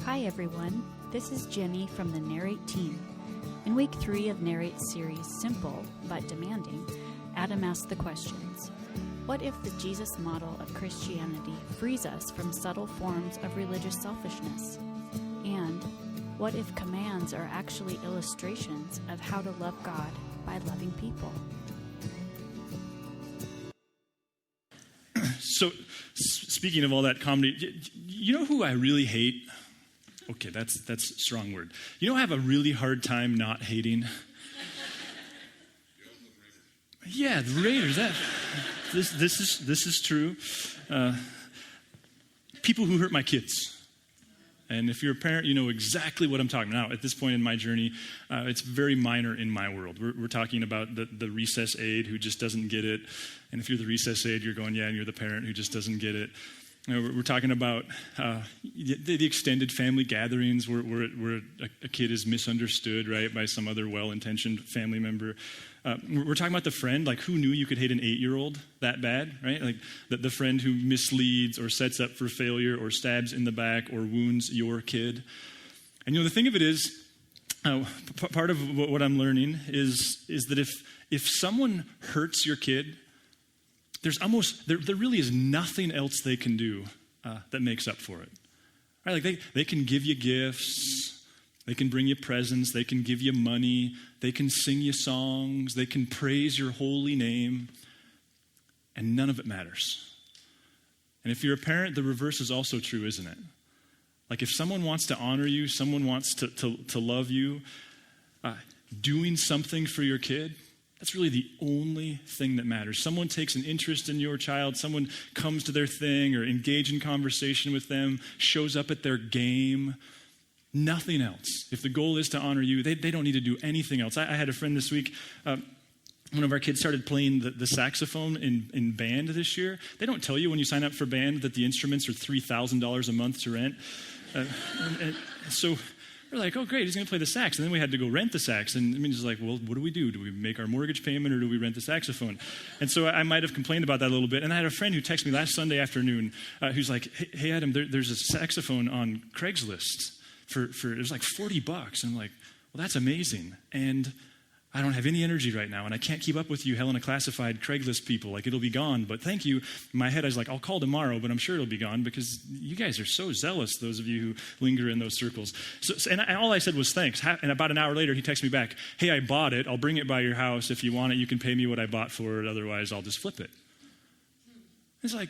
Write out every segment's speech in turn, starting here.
Hi everyone, this is Jenny from the Narrate team. In week 3 of Narrate's series, Simple but Demanding, Adam asked the questions. What if the Jesus model of Christianity frees us from subtle forms of religious selfishness? And what if commands are actually illustrations of how to love God by loving people? So, speaking of all that comedy, you know who I really hate? Okay, that's a strong word. You know I have a really hard time not hating? Yeah, the Raiders. This is true. People who hurt my kids. And if you're a parent, you know exactly what I'm talking about. Now, at this point in my journey, it's very minor in my world. We're talking about the recess aide who just doesn't get it. And if you're the recess aide, you're going, yeah, and you're the parent who just doesn't get it. You know, we're talking about the extended family gatherings where a kid is misunderstood, right, by some other well-intentioned family member. We're talking about the friend, like who knew you could hate an 8-year-old that bad, right? Like the friend who misleads or sets up for failure or stabs in the back or wounds your kid. And you know, the thing of it is, part of what I'm learning is that if someone hurts your kid, there really is nothing else they can do that makes up for it. Right? Like they can give you gifts, they can bring you presents, they can give you money, they can sing you songs, they can praise your holy name, and none of it matters. And if you're a parent, the reverse is also true, isn't it? Like if someone wants to honor you, someone wants to love you, doing something for your kid, that's really the only thing that matters. Someone takes an interest in your child, someone comes to their thing or engage in conversation with them, shows up at their game. Nothing else. If the goal is to honor you, they don't need to do anything else. I had a friend this week, one of our kids started playing the saxophone in band this year. They don't tell you when you sign up for band that the instruments are $3,000 a month to rent. So we're like, oh, great, he's going to play the sax. And then we had to go rent the sax. And I mean, it's like, well, what do? Do we make our mortgage payment or do we rent the saxophone? And so I might have complained about that a little bit. And I had a friend who texted me last Sunday afternoon who's like, hey Adam, there's a saxophone on Craigslist for it was like $40. And I'm like, well, that's amazing. And I don't have any energy right now, and I can't keep up with you, Helena Classified Craigslist people. Like, it'll be gone, but thank you. In my head, I was like, I'll call tomorrow, but I'm sure it'll be gone because you guys are so zealous, those of you who linger in those circles. And all I said was thanks. And about an hour later, he texted me back, hey, I bought it. I'll bring it by your house. If you want it, you can pay me what I bought for it. Otherwise, I'll just flip it. It's like,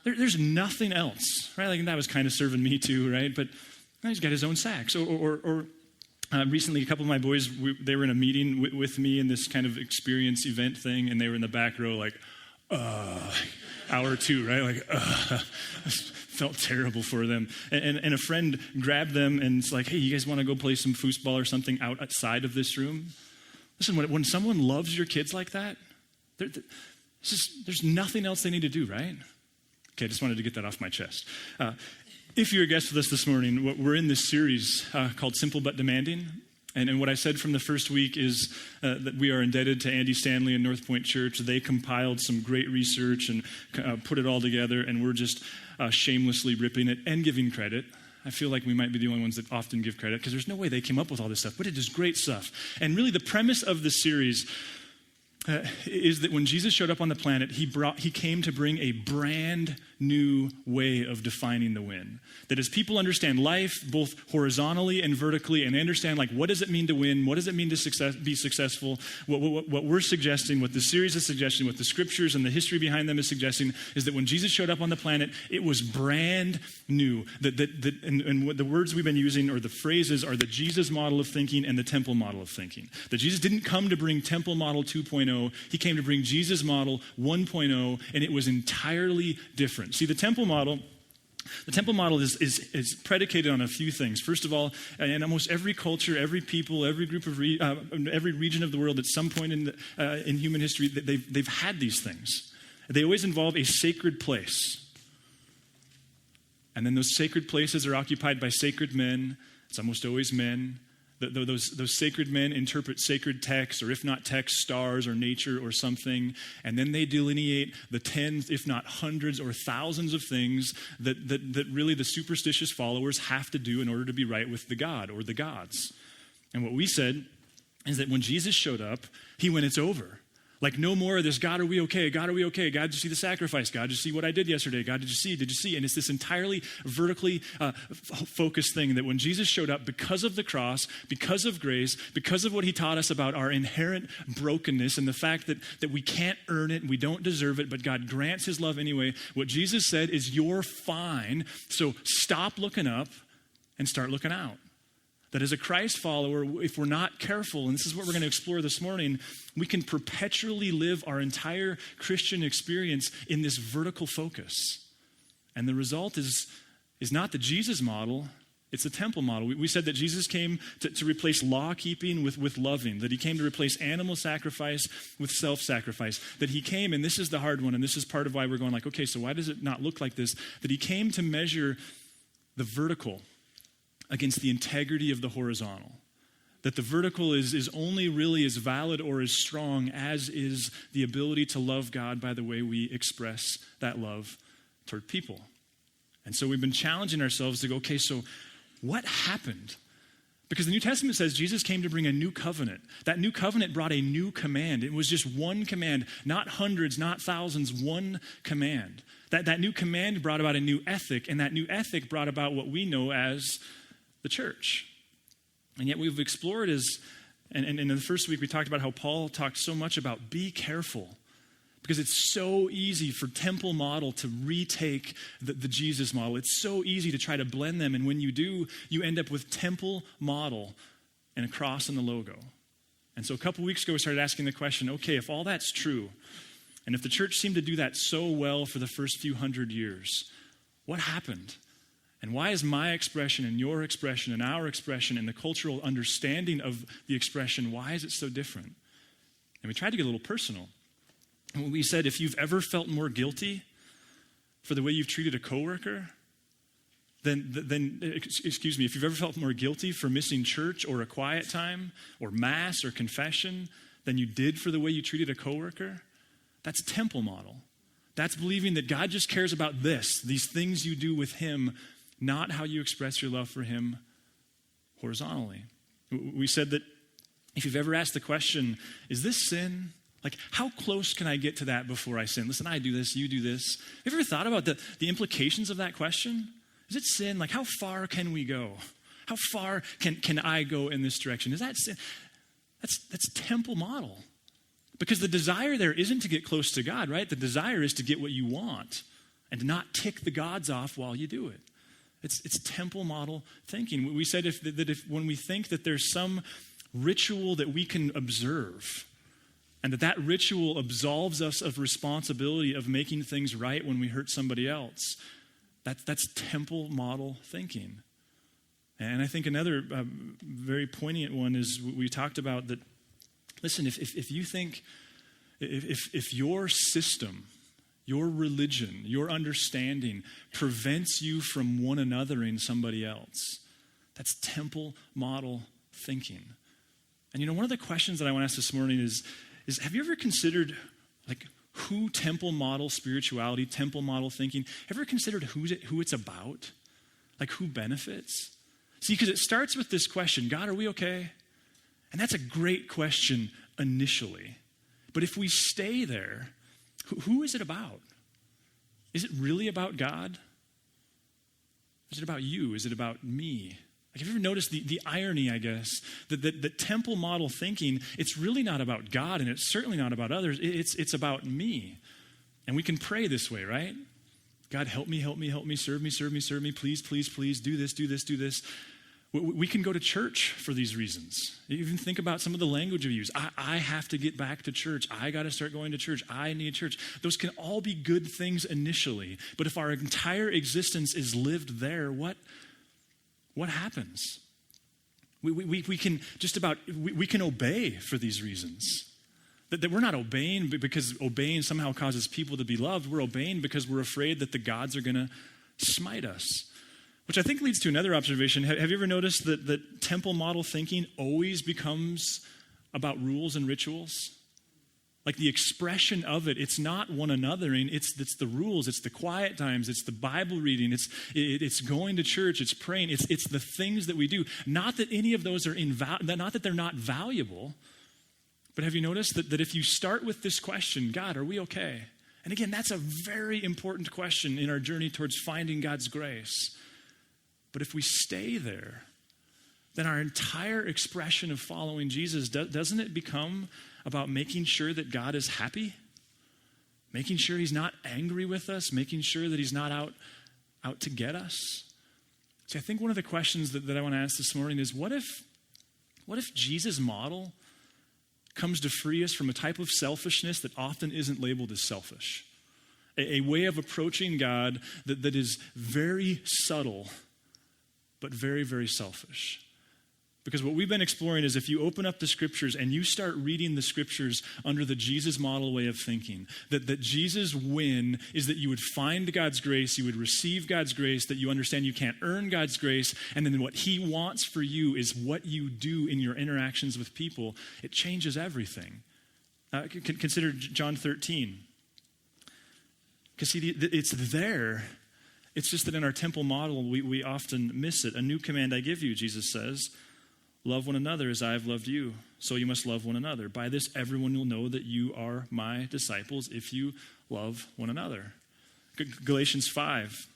there's nothing else, right? Like, and that was kind of serving me too, right? But he's got his own sax. Recently, a couple of my boys, they were in a meeting with me in this kind of experience event thing, and they were in the back row like, hour or two, right? Like, felt terrible for them. And a friend grabbed them and it's like, hey, you guys want to go play some foosball or something outside of this room? Listen, when someone loves your kids like that, there's nothing else they need to do, right? Okay, I just wanted to get that off my chest. If you're a guest with us this morning, we're in this series called Simple but Demanding. And what I said from the first week is that we are indebted to Andy Stanley and North Point Church. They compiled some great research and put it all together, and we're just shamelessly ripping it and giving credit. I feel like we might be the only ones that often give credit because there's no way they came up with all this stuff, but it is great stuff. And really the premise of the series is that when Jesus showed up on the planet, he came to bring a brand new way of defining the win. That as people understand life, both horizontally and vertically, and they understand, like, what does it mean to win? What does it mean to be successful? What we're suggesting, what the series is suggesting, what the scriptures and the history behind them is suggesting, is that when Jesus showed up on the planet, it was brand new. And what the words we've been using, or the phrases, are the Jesus model of thinking and the temple model of thinking. That Jesus didn't come to bring temple model 2.0. He came to bring Jesus model 1.0, and it was entirely different. See, the temple model is predicated on a few things. First of all, in almost every culture, every people, every group of every region of the world, at some point in human history, they've had these things. They always involve a sacred place, and then those sacred places are occupied by sacred men. It's almost always men. Those sacred men interpret sacred texts, or if not texts, stars or nature or something, and then they delineate the tens, if not hundreds or thousands of things that really the superstitious followers have to do in order to be right with the God or the gods. And what we said is that when Jesus showed up, he went, it's over. Like, no more of this, God, are we okay? God, are we okay? God, did you see the sacrifice? God, did you see what I did yesterday? God, did you see? Did you see? And it's this entirely vertically focused thing that when Jesus showed up, because of the cross, because of grace, because of what he taught us about our inherent brokenness and the fact that we can't earn it and we don't deserve it, but God grants his love anyway, what Jesus said is, you're fine, so stop looking up and start looking out. That as a Christ follower, if we're not careful, and this is what we're going to explore this morning, we can perpetually live our entire Christian experience in this vertical focus. And the result is not the Jesus model, it's the temple model. We said that Jesus came to replace law-keeping with loving, that he came to replace animal sacrifice with self-sacrifice, that he came, and this is the hard one, and this is part of why we're going like, okay, so why does it not look like this? That he came to measure the vertical against the integrity of the horizontal. That the vertical is only really as valid or as strong as is the ability to love God by the way we express that love toward people. And so we've been challenging ourselves to go, okay, so what happened? Because the New Testament says Jesus came to bring a new covenant. That new covenant brought a new command. It was just one command, not hundreds, not thousands, one command. That new command brought about a new ethic, and that new ethic brought about what we know as the church. And yet we've explored and in the first week we talked about how Paul talked so much about be careful, because it's so easy for temple model to retake the Jesus model. It's so easy to try to blend them, and when you do, you end up with temple model and a cross and the logo. And so a couple weeks ago we started asking the question, okay, if all that's true, and if the church seemed to do that so well for the first few hundred years, what happened? And why is my expression and your expression and our expression and the cultural understanding of the expression, why is it so different? And we tried to get a little personal. And we said, if you've ever felt more guilty for the way you've treated a coworker, then excuse me, if you've ever felt more guilty for missing church or a quiet time or mass or confession than you did for the way you treated a coworker, that's temple model. That's believing that God just cares about these things you do with him, not how you express your love for him horizontally. We said that if you've ever asked the question, is this sin? Like, how close can I get to that before I sin? Listen, I do this, you do this. Have you ever thought about the implications of that question? Is it sin? Like, how far can we go? How far can I go in this direction? Is that sin? That's temple model. Because the desire there isn't to get close to God, right? The desire is to get what you want and to not tick the gods off while you do it. It's temple model thinking. We said if when we think that there's some ritual that we can observe and that ritual absolves us of responsibility of making things right when we hurt somebody else, that's temple model thinking. And I think another very poignant one is we talked about that, listen, if you think, if your system, your religion, your understanding prevents you from one anothering somebody else, that's temple model thinking. And one of the questions that I want to ask this morning is have you ever considered like who temple model spirituality, temple model thinking, ever considered who it's about? Like who benefits? See, because it starts with this question, God, are we okay? And that's a great question initially. But if we stay there, who is it about? Is it really about God? Is it about you? Is it about me? Like, have you ever noticed the irony, I guess, that temple model thinking, it's really not about God and it's certainly not about others. It's about me. And we can pray this way, right? God, help me, serve me, please, do this. We can go to church for these reasons. Even think about some of the language we use. I have to get back to church. I got to start going to church. I need church. Those can all be good things initially. But if our entire existence is lived there, what happens? We can obey for these reasons. That we're not obeying because obeying somehow causes people to be loved. We're obeying because we're afraid that the gods are going to smite us. Which I think leads to another observation. Have you ever noticed that temple model thinking always becomes about rules and rituals? Like the expression of it, it's not one anothering, it's the rules, it's the quiet times, it's the Bible reading, it's going to church, it's praying, it's the things that we do. Not that any of those are not that they're not valuable, but have you noticed that if you start with this question, God, are we okay? And again, that's a very important question in our journey towards finding God's grace. But if we stay there, then our entire expression of following Jesus, doesn't it become about making sure that God is happy? Making sure he's not angry with us? Making sure that he's not out to get us? See, I think one of the questions that I want to ask this morning is, what if Jesus' model comes to free us from a type of selfishness that often isn't labeled as selfish? A way of approaching God that is very subtle, but very, very selfish. Because what we've been exploring is if you open up the scriptures and you start reading the scriptures under the Jesus model way of thinking, that Jesus' win is that you would find God's grace, you would receive God's grace, that you understand you can't earn God's grace, and then what he wants for you is what you do in your interactions with people. It changes everything. Consider John 13. Because see, it's there. It's just that in our temple model, we often miss it. A new command I give you, Jesus says, love one another as I have loved you. So you must love one another. By this, everyone will know that you are my disciples if you love one another. Galatians 5,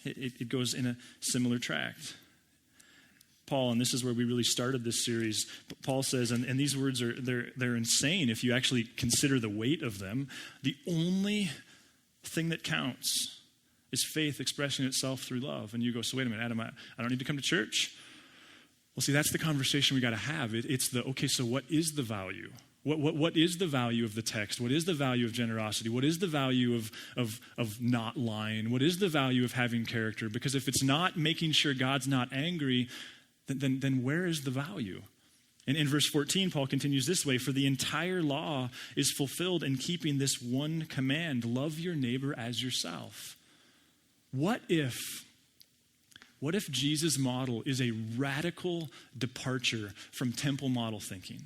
it goes in a similar tract. Paul, and this is where we really started this series, Paul says, and these words they're insane if you actually consider the weight of them. The only thing that counts is faith expressing itself through love. And you go, so wait a minute, Adam, I don't need to come to church? Well, see, that's the conversation we got to have. It's okay, so what is the value? What is the value of the text? What is the value of generosity? What is the value of not lying? What is the value of having character? Because if it's not making sure God's not angry, then where is the value? And in verse 14, Paul continues this way, for the entire law is fulfilled in keeping this one command, love your neighbor as yourself. What if Jesus' model is a radical departure from temple model thinking?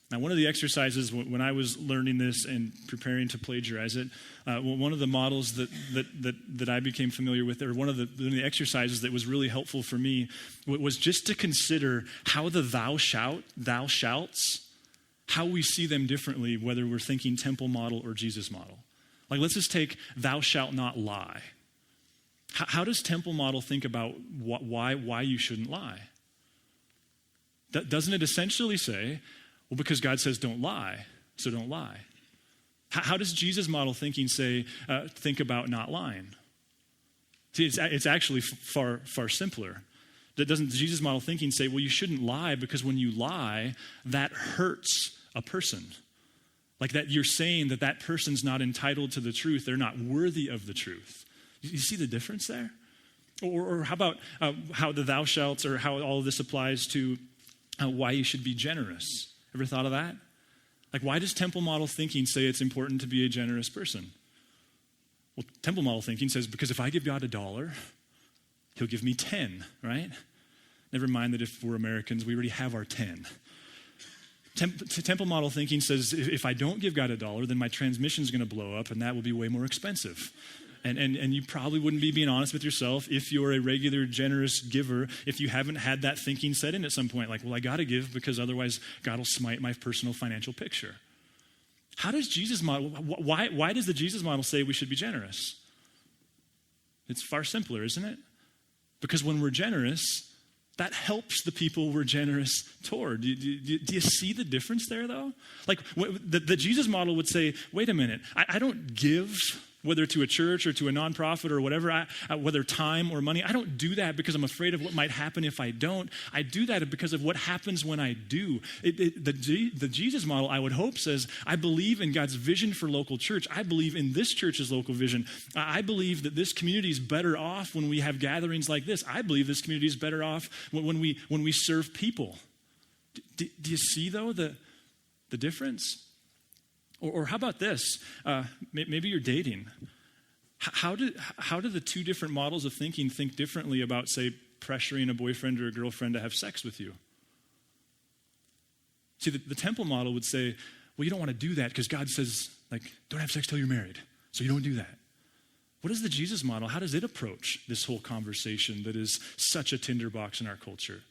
Now, one of the exercises when I was learning this and preparing to plagiarize it, one of the models that I became familiar with, or one of the exercises that was really helpful for me, was just to consider how the thou shalts, how we see them differently, whether we're thinking temple model or Jesus model. Like, let's just take thou shalt not lie. How does temple model think about why you shouldn't lie? Doesn't it essentially say, well, because God says don't lie, so don't lie? How does Jesus model thinking think about not lying? See, it's actually far simpler. Doesn't Jesus model thinking say, well, you shouldn't lie because when you lie, that hurts a person? Like that you're saying that person's not entitled to the truth, they're not worthy of the truth. You see the difference there? Or how about how the thou shalts, or how all of this applies to why you should be generous? Ever thought of that? Like, why does temple model thinking say it's important to be a generous person? Well, temple model thinking says, because if I give God $1, he'll give me 10, right? Never mind that if we're Americans, we already have our 10. Temple model thinking says, if I don't give God $1, then my transmission's going to blow up, and that will be way more expensive. And you probably wouldn't be being honest with yourself if you're a regular generous giver, if you haven't had that thinking set in at some point, like, well, I got to give because otherwise God will smite my personal financial picture. How does Jesus model, why does the Jesus model say we should be generous? It's far simpler, isn't it? Because when we're generous, that helps the people we're generous toward. Do you see the difference there, though? Like, the Jesus model would say, wait a minute, I don't give, whether to a church or to a nonprofit or whatever, whether time or money. I don't do that because I'm afraid of what might happen if I don't. I do that because of what happens when I do. The Jesus model, I would hope, says, I believe in God's vision for local church. I believe in this church's local vision. I believe that this community is better off when we have gatherings like this. I believe this community is better off when we serve people. Do you see, though, the difference? Or how about this? Maybe you're dating. How do the two different models of thinking think differently about, say, pressuring a boyfriend or a girlfriend to have sex with you? See, the temple model would say, well, you don't want to do that because God says, like, don't have sex till you're married, so you don't do that. What is the Jesus model? How does it approach this whole conversation that is such a tinderbox in our culture?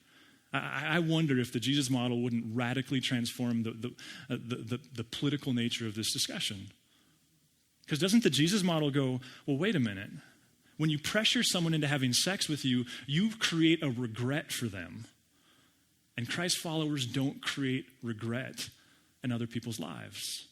I wonder if the Jesus model wouldn't radically transform the political nature of this discussion. Because doesn't the Jesus model go, well, wait a minute. When you pressure someone into having sex with you, you create a regret for them. And Christ followers don't create regret in other people's lives.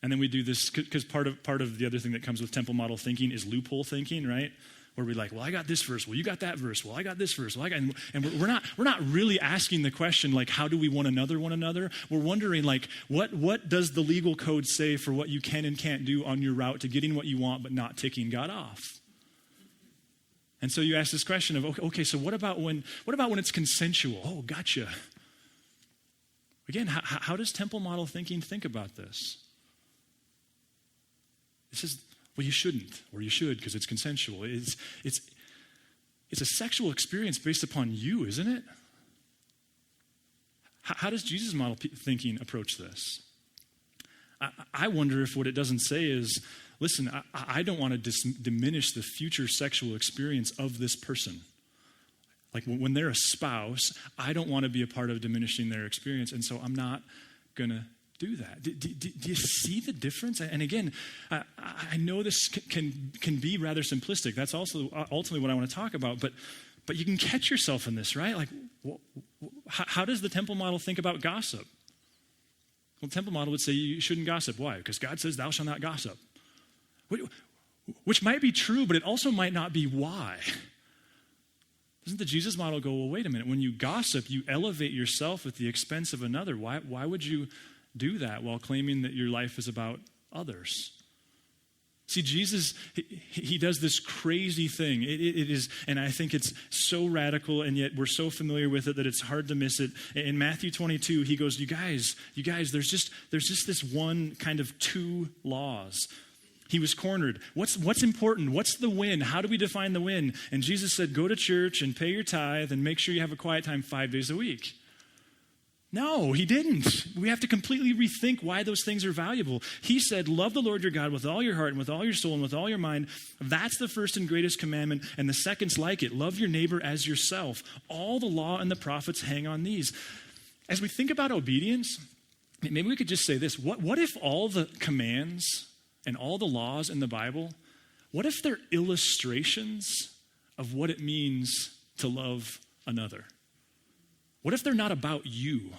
And then we do this, because part of the other thing that comes with temple model thinking is loophole thinking, right? Where we're like, well, I got this verse. Well, you got that verse. Well, I got this verse. Well, and we're not really asking the question, like, how do we one another? We're wondering, like, what does the legal code say for what you can and can't do on your route to getting what you want, but not ticking God off? And so you ask this question of, okay, so what about when it's consensual? Oh, gotcha. Again, how does temple model thinking think about this? It says, well, you shouldn't, or you should because it's consensual. It's a sexual experience based upon you, isn't it? How does Jesus model thinking approach this? I wonder if what it doesn't say is, listen, I don't want to diminish the future sexual experience of this person. Like when they're a spouse, I don't want to be a part of diminishing their experience, and so I'm not going to do that. Do you see the difference? And again, I know this can be rather simplistic. That's also ultimately what I want to talk about, but you can catch yourself in this, right? Like, how does the temple model think about gossip? Well, the temple model would say you shouldn't gossip. Why? Because God says thou shalt not gossip. Which might be true, but it also might not be why. Doesn't the Jesus model go, well, wait a minute, when you gossip, you elevate yourself at the expense of another. Why would you do that while claiming that your life is about others? See, Jesus, he does this crazy thing. It is, and I think it's so radical, and yet we're so familiar with it that it's hard to miss it. In Matthew 22, he goes, you guys, there's just this one kind of two laws. He was cornered. What's important? What's the win? How do we define the win? And Jesus said, go to church and pay your tithe and make sure you have a quiet time 5 days a week. No, he didn't. We have to completely rethink why those things are valuable. He said, love the Lord your God with all your heart and with all your soul and with all your mind. That's the first and greatest commandment, and the second's like it. Love your neighbor as yourself. All the law and the prophets hang on these. As we think about obedience, maybe we could just say this. What if all the commands and all the laws in the Bible, what if they're illustrations of what it means to love another? What if they're not about you,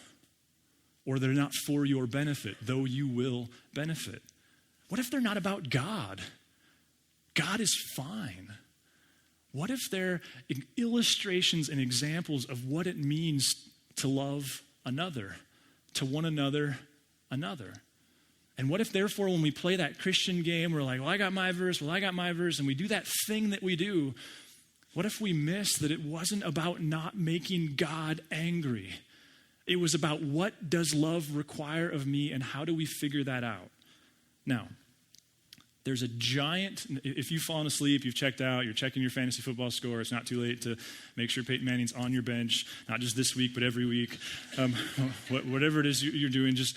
or they're not for your benefit, though you will benefit? What if they're not about God? God is fine. What if they're illustrations and examples of what it means to love another, to one another, another? And what if, therefore, when we play that Christian game, we're like, well, I got my verse, and we do that thing that we do, what if we miss that it wasn't about not making God angry? It was about what does love require of me, and how do we figure that out? Now, there's a giant, if you've fallen asleep, you've checked out, you're checking your fantasy football score, it's not too late to make sure Peyton Manning's on your bench, not just this week, but every week. Whatever it is you're doing, just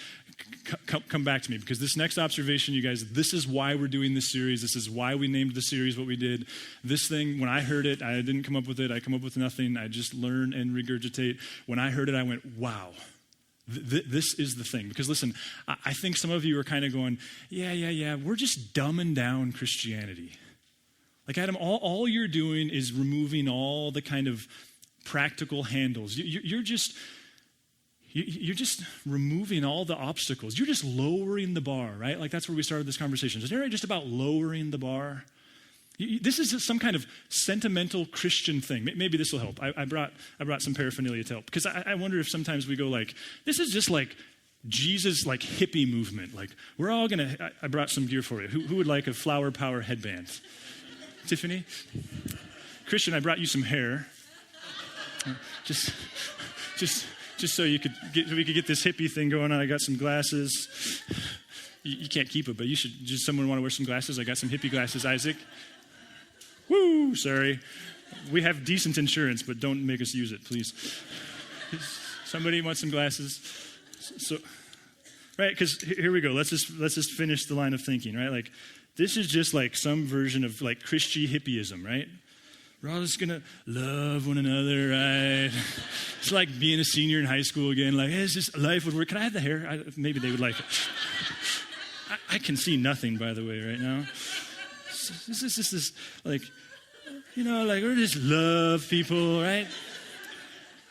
come back to me, because this next observation, you guys, this is why we're doing this series. This is why we named the series what we did. This thing, when I heard it, I didn't come up with it. I come up with nothing. I just learn and regurgitate. When I heard it, I went, wow. This is the thing. Because listen, I think some of you are kind of going, yeah, we're just dumbing down Christianity. Like, Adam, all you're doing is removing all the kind of practical handles. You're just removing all the obstacles. You're just lowering the bar, right? Like, that's where we started this conversation. Is it just about lowering the bar? This is some kind of sentimental Christian thing. Maybe this will help. I brought some paraphernalia to help, because I wonder if sometimes we go like, this is just like Jesus, like hippie movement. Like, we're all gonna. I brought some gear for you. Who would like a flower power headband? Tiffany, Christian, I brought you some hair. Just so we could get this hippie thing going on. I got some glasses. You can't keep it, but you should. Does someone want to wear some glasses? I got some hippie glasses, Isaac. Woo, sorry. We have decent insurance, but don't make us use it, please. Somebody want some glasses? So, right, because here we go. Let's just finish the line of thinking, right? Like, this is just like some version of like Christian hippieism, right? We're all just gonna love one another, right? It's like being a senior in high school again. Like, hey, is this life would work? Can I have the hair? Maybe they would like it. I can see nothing, by the way, right now. This is like, you know, like we're just love people, right?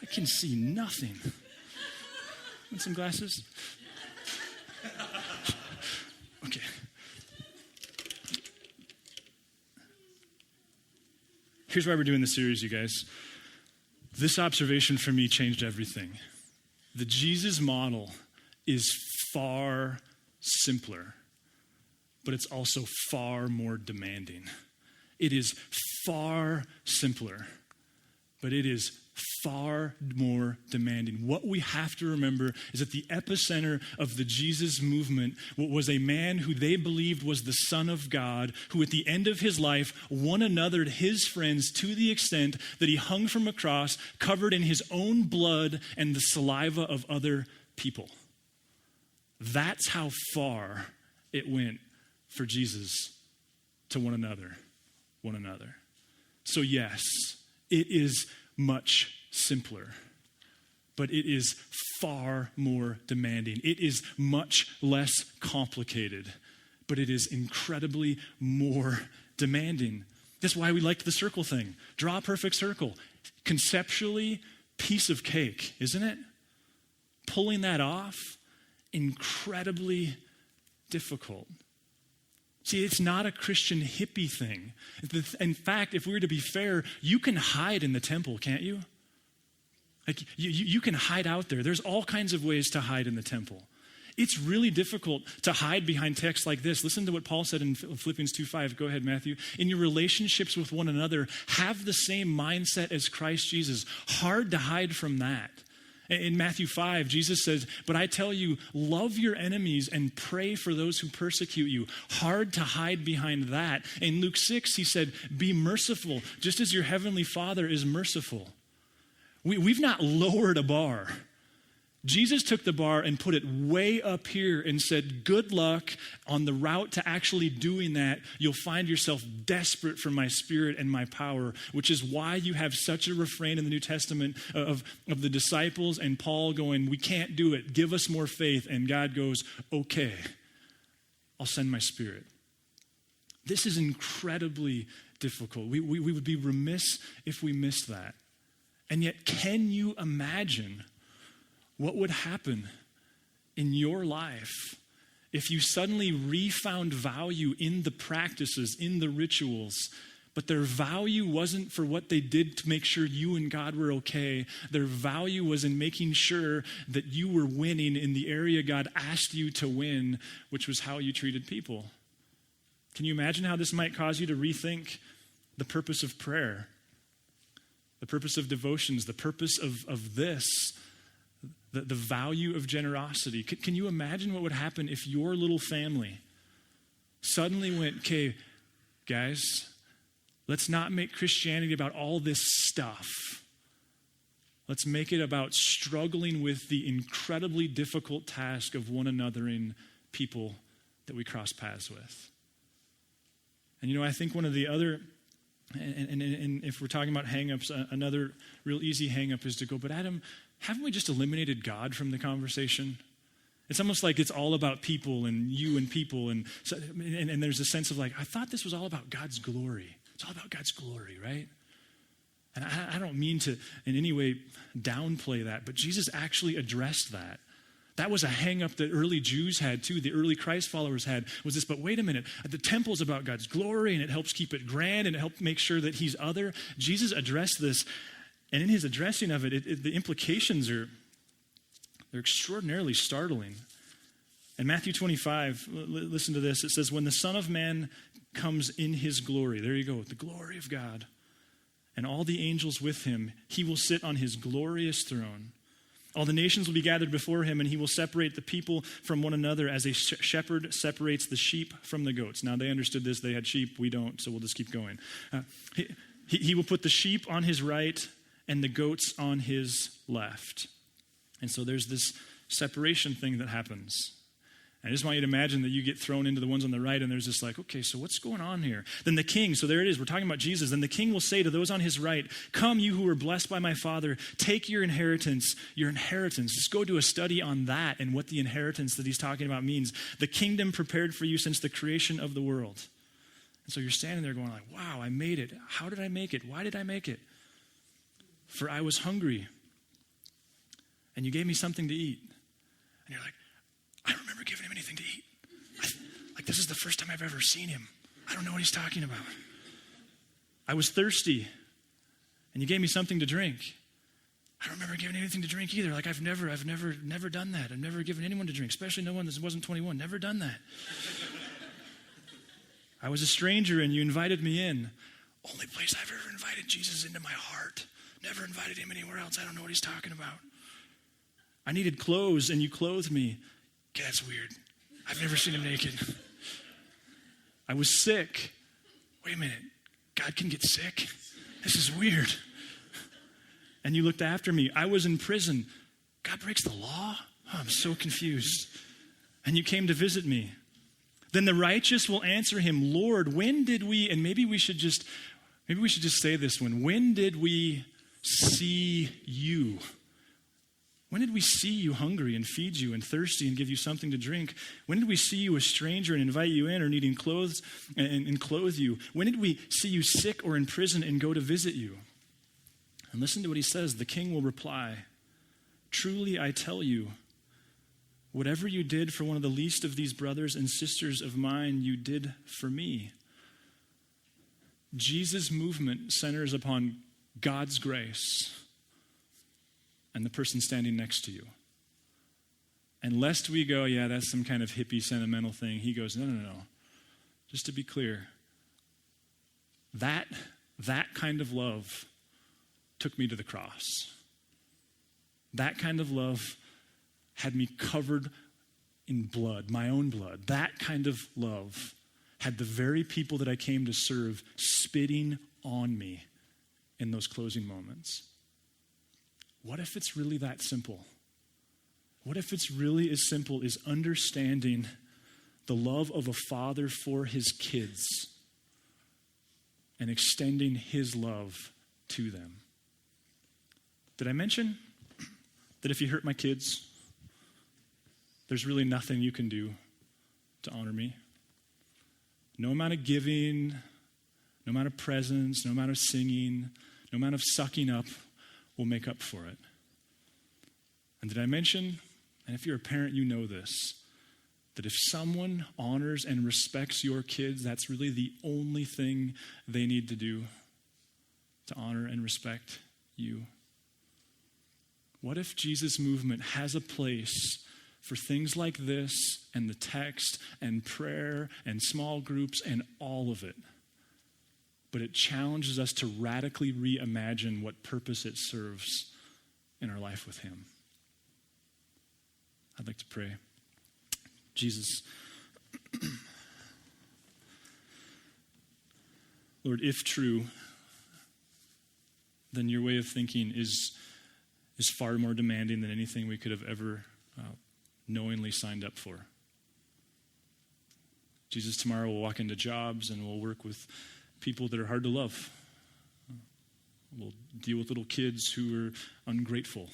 I can see nothing. Want some glasses? Okay. Here's why we're doing this series, you guys. This observation for me changed everything. The Jesus model is far simpler, but it's also far more demanding. It is far simpler, but it is far more demanding. What we have to remember is that the epicenter of the Jesus movement was a man who they believed was the Son of God, who at the end of his life one anothered his friends to the extent that he hung from a cross covered in his own blood and the saliva of other people. That's how far it went for Jesus to one another. So yes, it is much simpler, but it is far more demanding. It is much less complicated, but it is incredibly more demanding. That's why we liked the circle thing. Draw a perfect circle. Conceptually, piece of cake, isn't it? Pulling that off, incredibly difficult. See, it's not a Christian hippie thing. In fact, if we were to be fair, you can hide in the temple, can't you? Like, you can hide out there. There's all kinds of ways to hide in the temple. It's really difficult to hide behind texts like this. Listen to what Paul said in Philippians 2:5. Go ahead, Matthew. In your relationships with one another, have the same mindset as Christ Jesus. Hard to hide from that. In Matthew 5, Jesus says, but I tell you, love your enemies and pray for those who persecute you. Hard to hide behind that. In Luke 6, he said, be merciful, just as your heavenly Father is merciful. We've not lowered a bar. Jesus took the bar and put it way up here and said, good luck on the route to actually doing that. You'll find yourself desperate for my spirit and my power, which is why you have such a refrain in the New Testament of the disciples and Paul going, we can't do it. Give us more faith. And God goes, okay, I'll send my spirit. This is incredibly difficult. We would be remiss if we missed that. And yet, can you imagine what would happen in your life if you suddenly refound value in the practices, in the rituals, but their value wasn't for what they did to make sure you and God were okay. Their value was in making sure that you were winning in the area God asked you to win, which was how you treated people. Can you imagine how this might cause you to rethink the purpose of prayer, the purpose of devotions, the purpose of this? The value of generosity. Can you imagine what would happen if your little family suddenly went, okay, guys, let's not make Christianity about all this stuff. Let's make it about struggling with the incredibly difficult task of one anothering people that we cross paths with. And I think one of the other, and if we're talking about hang-ups, another real easy hang-up is to go, but Adam, haven't we just eliminated God from the conversation? It's almost like it's all about people and you and people. And there's a sense of like, I thought this was all about God's glory. It's all about God's glory, right? And I don't mean to in any way downplay that, but Jesus actually addressed that. That was a hang-up that early Jews had too, the early Christ followers had, was this, but wait a minute, the temple's about God's glory and it helps keep it grand and it helps make sure that he's other. Jesus addressed this. And in his addressing of it, the implications they're extraordinarily startling. In Matthew 25, listen to this. It says, when the Son of Man comes in his glory, there you go, the glory of God, and all the angels with him, he will sit on his glorious throne. All the nations will be gathered before him, and he will separate the people from one another as a shepherd separates the sheep from the goats. Now, they understood this. They had sheep. We don't, so we'll just keep going. He will put the sheep on his right and the goats on his left. And so there's this separation thing that happens. I just want you to imagine that you get thrown into the ones on the right, and there's this like, okay, so what's going on here? Then the king, so there it is, we're talking about Jesus. Then the king will say to those on his right, come, you who are blessed by my Father, take your inheritance. Just go do a study on that and what the inheritance that he's talking about means. The kingdom prepared for you since the creation of the world. And so you're standing there going like, wow, I made it. How did I make it? Why did I make it? For I was hungry, and you gave me something to eat. And you're like, I don't remember giving him anything to eat. Like, this is the first time I've ever seen him. I don't know what he's talking about. I was thirsty, and you gave me something to drink. I don't remember giving anything to drink either. Like, I've never done that. I've never given anyone to drink, especially no one that wasn't 21. Never done that. I was a stranger, and you invited me in. Only place I've ever invited Jesus into my heart. Never invited him anywhere else. I don't know what he's talking about. I needed clothes, and you clothed me. Okay, that's weird. I've never seen him naked. I was sick. Wait a minute. God can get sick? This is weird. And you looked after me. I was in prison. God breaks the law? Oh, I'm so confused. And you came to visit me. Then the righteous will answer him, Lord, when did we, and maybe we should just say this one, when did we see you? When did we see you hungry and feed you and thirsty and give you something to drink? When did we see you a stranger and invite you in or needing clothes and clothe you? When did we see you sick or in prison and go to visit you? And listen to what he says. The king will reply, truly I tell you, whatever you did for one of the least of these brothers and sisters of mine, you did for me. Jesus' movement centers upon God's grace and the person standing next to you. And lest we go, yeah, that's some kind of hippie sentimental thing, he goes, no. Just to be clear, that kind of love took me to the cross. That kind of love had me covered in blood, my own blood. That kind of love had the very people that I came to serve spitting on me in those closing moments. What if it's really that simple? What if it's really as simple as understanding the love of a father for his kids and extending his love to them? Did I mention that if you hurt my kids, there's really nothing you can do to honor me? No amount of giving, no amount of presents, no amount of singing, no amount of sucking up will make up for it. And did I mention, and if you're a parent, you know this, that if someone honors and respects your kids, that's really the only thing they need to do to honor and respect you. What if Jesus' movement has a place for things like this and the text and prayer and small groups and all of it? But it challenges us to radically reimagine what purpose it serves in our life with him. I'd like to pray. Jesus, Lord, if true, then your way of thinking is far more demanding than anything we could have ever knowingly signed up for. Jesus, tomorrow we'll walk into jobs and we'll work with people that are hard to love. We'll deal with little kids who are ungrateful.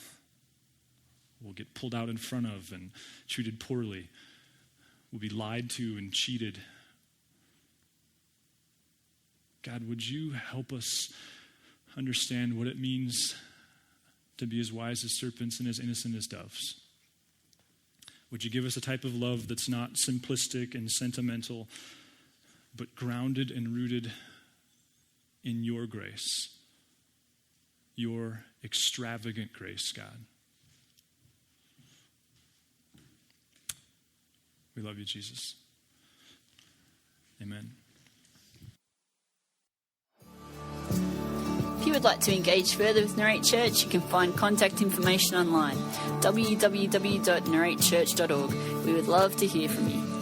We'll get pulled out in front of and treated poorly. We'll be lied to and cheated. God, would you help us understand what it means to be as wise as serpents and as innocent as doves? Would you give us a type of love that's not simplistic and sentimental, but grounded and rooted in your grace, your extravagant grace, God. We love you, Jesus. Amen. If you would like to engage further with Narrate Church, you can find contact information online, www.narratechurch.org. We would love to hear from you.